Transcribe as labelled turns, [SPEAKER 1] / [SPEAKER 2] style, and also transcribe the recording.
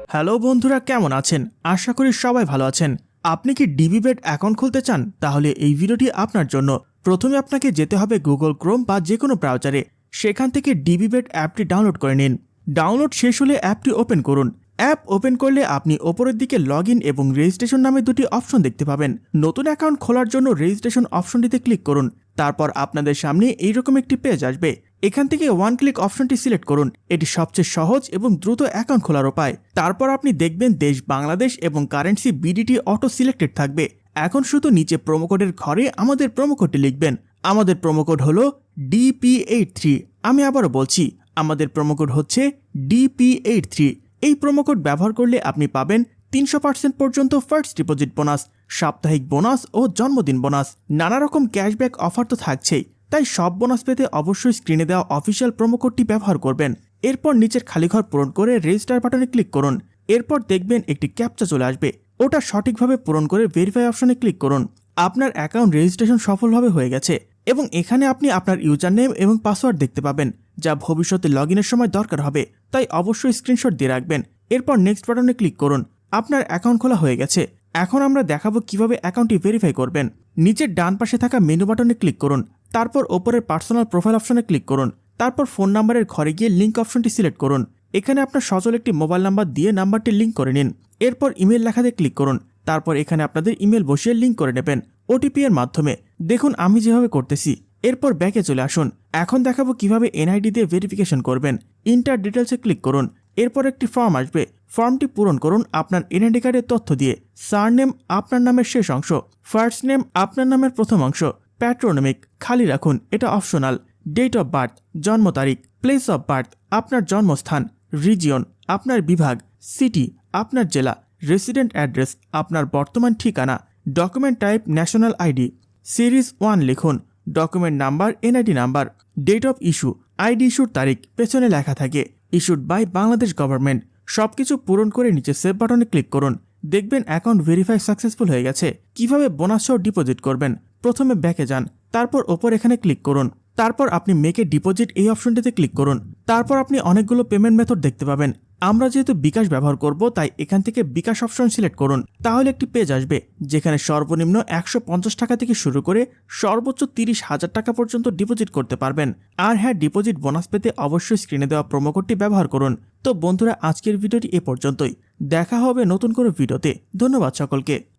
[SPEAKER 1] Hello বন্ধুরা, কেমন আছেন? আশা করি সবাই ভালো আছেন। আপনি কি ডিবিবেট অ্যাকাউন্ট খুলতে চান? তাহলে এই ভিডিওটি আপনার জন্য। প্রথমে আপনাকে যেতে হবে গুগল ক্রোম বা যে কোনো ব্রাউজারে। সেখান থেকে ডিবিবেট অ্যাপটি ডাউনলোড করে নিন। ডাউনলোড শেষ হলে অ্যাপটি ওপেন করুন। অ্যাপ ওপেন করলে আপনি ওপরের দিকে লগ ইন এবং রেজিস্ট্রেশন নামে দুটি অপশন দেখতে পাবেন। নতুন অ্যাকাউন্ট খোলার জন্য রেজিস্ট্রেশন অপশনটিতে ক্লিক করুন। তারপর আপনাদের সামনে এইরকম একটি পেজ আসবে। এখান থেকে ওয়ান ক্লিক অপশনটি সিলেক্ট করুন। এটি সবচেয়ে সহজ এবং দ্রুত অ্যাকাউন্ট খোলার উপায়। তারপর আপনি দেখবেন দেশ বাংলাদেশ এবং কারেন্সি বিডিটি অটো সিলেক্টেড থাকবে। এখন শুধু নিচে প্রোমোকোডের ঘরে আমাদের প্রোমোকোডটি লিখবেন। আমাদের প্রোমোকোড হলো DP83। আমি আবারও বলছি, আমাদের প্রোমোকোড হচ্ছে DP83। এই প্রোমোকোড ব্যবহার করলে আপনি পাবেন 300% পর্যন্ত ফার্স্ট ডিপোজিট বোনাস, সাপ্তাহিক বোনাস ও জন্মদিন বোনাস। নানা রকম ক্যাশব্যাক অফার তো থাকছেই, তাই সব বোনাস পেতে অবশ্যই স্ক্রিনে দেওয়া অফিসিয়াল প্রোমোকোডটি ব্যবহার করবেন। এরপর নিচের খালি ঘর পূরণ করে রেজিস্টার বাটনে ক্লিক করুন। এরপর দেখবেন একটি ক্যাপচা চলে আসবে। ওটা সঠিকভাবে পূরণ করে ভেরিফাই অপশনে ক্লিক করুন। আপনার অ্যাকাউন্ট রেজিস্ট্রেশন সফলভাবে হয়ে গেছে এবং এখানে আপনি আপনার ইউজার নেম এবং পাসওয়ার্ড দেখতে পাবেন, যা ভবিষ্যতে লগ ইনের সময় দরকার হবে, তাই অবশ্যই স্ক্রিনশট দিয়ে রাখবেন। এরপর নেক্সট বাটনে ক্লিক করুন। আপনার অ্যাকাউন্ট খোলা হয়ে গেছে। এখন আমরা দেখাবো কিভাবে অ্যাকাউন্টটি ভেরিফাই করবেন। নিচের ডান পাশে থাকা মেনু বাটনে ক্লিক করুন। তারপর ওপরের পার্সোনাল প্রোফাইল অপশনে ক্লিক করুন। তারপর ফোন নাম্বারের ঘরে গিয়ে লিঙ্ক অপশনটি সিলেক্ট করুন। এখানে আপনার সচল একটি মোবাইল নাম্বার দিয়ে নাম্বারটি লিঙ্ক করে নিন। এরপর ইমেল লেখাতে ক্লিক করুন। তারপর এখানে আপনাদের ইমেল বসিয়ে লিঙ্ক করে নেবেন ওটিপি এর মাধ্যমে। দেখুন আমি যেভাবে করতেছি। এরপর ব্যাকে চলে আসুন। এখন দেখাবো কিভাবে এনআইডি দিয়ে ভেরিফিকেশন করবেন। ইন্টার ডিটেলসে ক্লিক করুন। এরপর একটি ফর্ম আসবে। ফর্মটি পূরণ করুন আপনার এনআইডি কার্ডের তথ্য দিয়ে। সারনেম আপনার নামের শেষ অংশ, ফার্স্ট নেম আপনার নামের প্রথম অংশ, প্যাট্রোনমিক খালি রাখুন, এটা অপশনাল, ডেট অফ বার্থ জন্ম তারিখ, প্লেস অফ বার্থ আপনার জন্মস্থান, রিজিয়ন আপনার বিভাগ, সিটি আপনার জেলা, রেসিডেন্ট অ্যাড্রেস আপনার বর্তমান ঠিকানা, document type national ID, series 1 লিখুন, document number NID number, date of issue ID ইস্যুর তারিখ পেছনে লেখা থাকে, ইস্যুড বাই বাংলাদেশ গভর্নমেন্ট। সবকিছু পূরণ করে নিচে সেভ বাটনে ক্লিক করুন। দেখবেন অ্যাকাউন্ট ভেরিফাই সাকসেসফুল হয়ে গেছে। কিভাবে বোনাস সহ ডিপোজিট করবেন? প্রথমে ব্যাকে যান, তারপর ওপর এখানে ক্লিক করুন। তারপর আপনি মেকে ডিপোজিট এই অপশনটিতে ক্লিক করুন। তারপর আপনি অনেকগুলো পেমেন্ট মেথড দেখতে পাবেন। আমরা যেহেতু বিকাশ ব্যবহার করব, তাই এখান থেকে বিকাশ অপশন সিলেক্ট করুন। তাহলে একটি পেজ আসবে যেখানে সর্বনিম্ন 150 টাকা থেকে শুরু করে সর্বোচ্চ 30,000 টাকা পর্যন্ত ডিপোজিট করতে পারবেন। আর হ্যাঁ, ডিপোজিট বোনাস পেতে অবশ্যই স্ক্রিনে দেওয়া প্রোমোকোডটি ব্যবহার করুন। তো বন্ধুরা, আজকের ভিডিওটি এ পর্যন্তই। দেখা হবে নতুন কোনো ভিডিওতে। ধন্যবাদ সকলকে।